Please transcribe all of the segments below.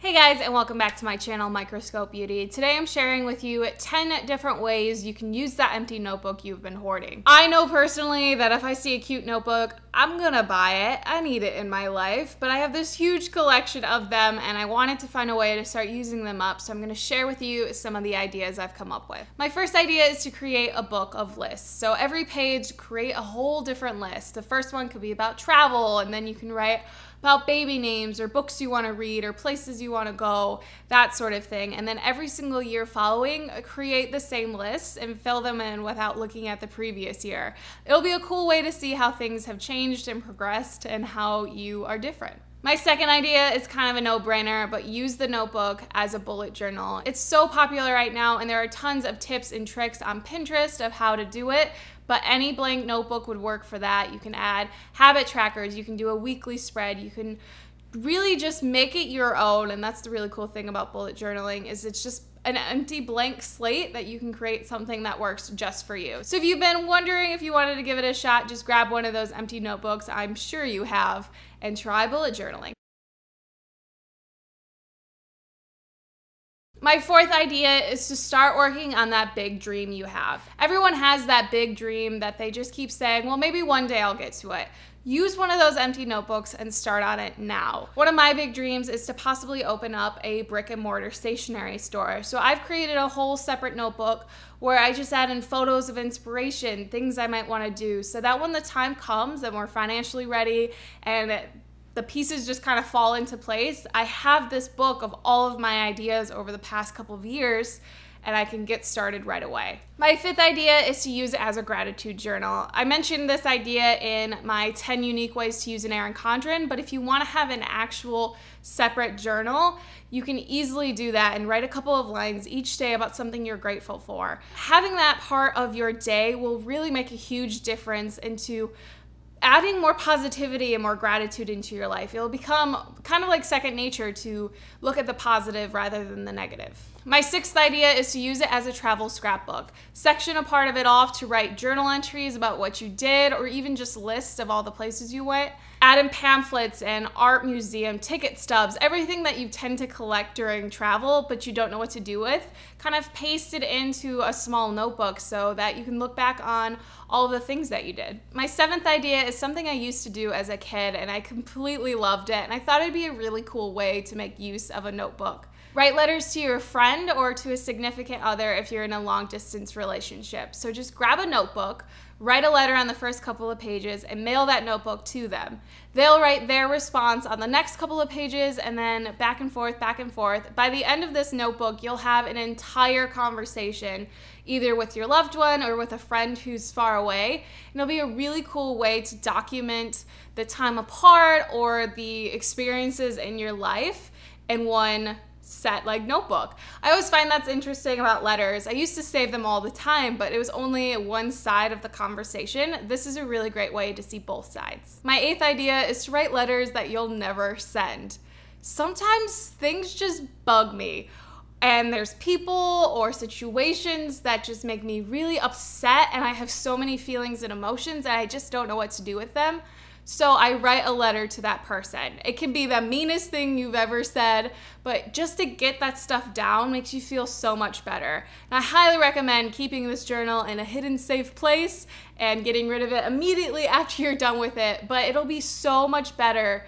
Hey guys, and welcome back to my channel, Microscope Beauty. Today I'm sharing with you 10 different ways you can use that empty notebook you've been hoarding. I know personally that if I see a cute notebook, I'm gonna buy it. I need it in my life, but I have this huge collection of them and I wanted to find a way to start using them up, so I'm gonna share with you some of the ideas I've come up with. My first idea is to create a book of lists. So every page, create a whole different list. The first one could be about travel, and then you can write about baby names or books you want to read or places you want to go, that sort of thing. And then every single year following, create the same lists and fill them in without looking at the previous year. It'll be a cool way to see how things have changed and progressed and how you are different. My second idea is kind of a no-brainer, but use the notebook as a bullet journal. It's so popular right now, and there are tons of tips and tricks on Pinterest of how to do it, but any blank notebook would work for that. You can add habit trackers, you can do a weekly spread, you can really just make it your own, and that's the really cool thing about bullet journaling is it's just an empty blank slate that you can create something that works just for you. So if you've been wondering if you wanted to give it a shot, just grab one of those empty notebooks, I'm sure you have, and try bullet journaling. My fourth idea is to start working on that big dream you have. Everyone has that big dream that they just keep saying, well, maybe one day I'll get to it. Use one of those empty notebooks and start on it now. One of my big dreams is to possibly open up a brick and mortar stationery store. So I've created a whole separate notebook where I just add in photos of inspiration, things I might want to do, so that when the time comes and we're financially ready and the pieces just kind of fall into place, I have this book of all of my ideas over the past couple of years and I can get started right away. My fifth idea is to use it as a gratitude journal. I mentioned this idea in my 10 unique ways to use an Erin Condren, but if you want to have an actual separate journal, you can easily do that and write a couple of lines each day about something you're grateful for. Having that part of your day will really make a huge difference into adding more positivity and more gratitude into your life. It'll become kind of like second nature to look at the positive rather than the negative. My sixth idea is to use it as a travel scrapbook. Section a part of it off to write journal entries about what you did or even just lists of all the places you went. Add in pamphlets and art museum ticket stubs, everything that you tend to collect during travel but you don't know what to do with. Kind of paste it into a small notebook so that you can look back on all of the things that you did. My seventh idea is something I used to do as a kid and I completely loved it, and I thought it'd be a really cool way to make use of a notebook. Write letters to your friend or to a significant other if you're in a long distance relationship. So just grab a notebook, write a letter on the first couple of pages and mail that notebook to them. They'll write their response on the next couple of pages and then back and forth, back and forth. By the end of this notebook, you'll have an entire conversation either with your loved one or with a friend who's far away. And it'll be a really cool way to document the time apart or the experiences in your life in one set like notebook. I always find that's interesting about letters. I used to save them all the time, but it was only one side of the conversation. This is a really great way to see both sides. My eighth idea is to write letters that you'll never send. Sometimes things just bug me, and there's people or situations that just make me really upset, and I have so many feelings and emotions and I just don't know what to do with them. So I write a letter to that person. It can be the meanest thing you've ever said, but just to get that stuff down makes you feel so much better. And I highly recommend keeping this journal in a hidden, safe place and getting rid of it immediately after you're done with it, but it'll be so much better.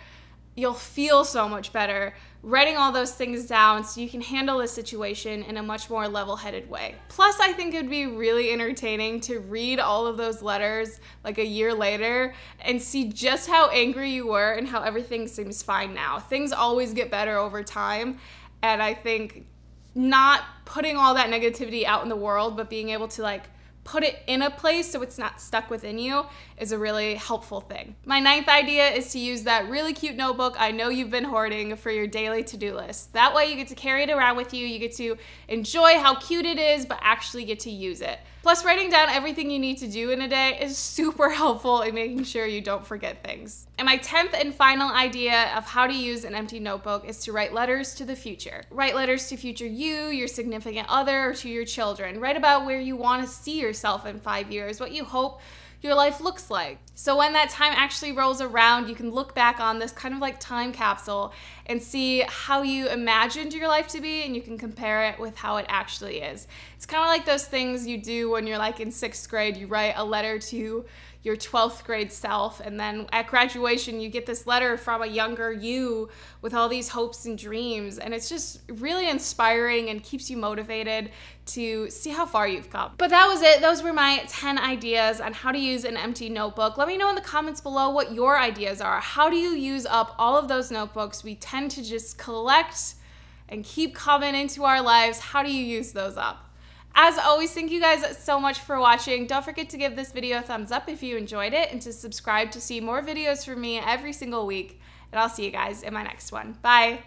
You'll feel so much better writing all those things down so you can handle the situation in a much more level-headed way. Plus, I think it'd be really entertaining to read all of those letters like a year later and see just how angry you were and how everything seems fine now. Things always get better over time, and I think not putting all that negativity out in the world but being able to like put it in a place so it's not stuck within you is a really helpful thing. My ninth idea is to use that really cute notebook I know you've been hoarding for your daily to-do list. That way you get to carry it around with you, you get to enjoy how cute it is, but actually get to use it. Plus, writing down everything you need to do in a day is super helpful in making sure you don't forget things. And my 10th and final idea of how to use an empty notebook is to write letters to the future. Write letters to future you, your significant other, or to your children. Write about where you want to see yourself in 5 years, what you hope your life looks like. So when that time actually rolls around, you can look back on this kind of like time capsule and see how you imagined your life to be, and you can compare it with how it actually is. It's kind of like those things you do when you're like in 6th grade. You write a letter to your 12th grade self, and then at graduation you get this letter from a younger you with all these hopes and dreams, and it's just really inspiring and keeps you motivated to see how far you've come. But that was it. Those were my 10 ideas on how to use an empty notebook. Let me know in the comments below what your ideas are. How do you use up all of those notebooks we tend to just collect and keep coming into our lives? How do you use those up? As always, thank you guys so much for watching. Don't forget to give this video a thumbs up if you enjoyed it, and to subscribe to see more videos from me every single week. And I'll see you guys in my next one. Bye.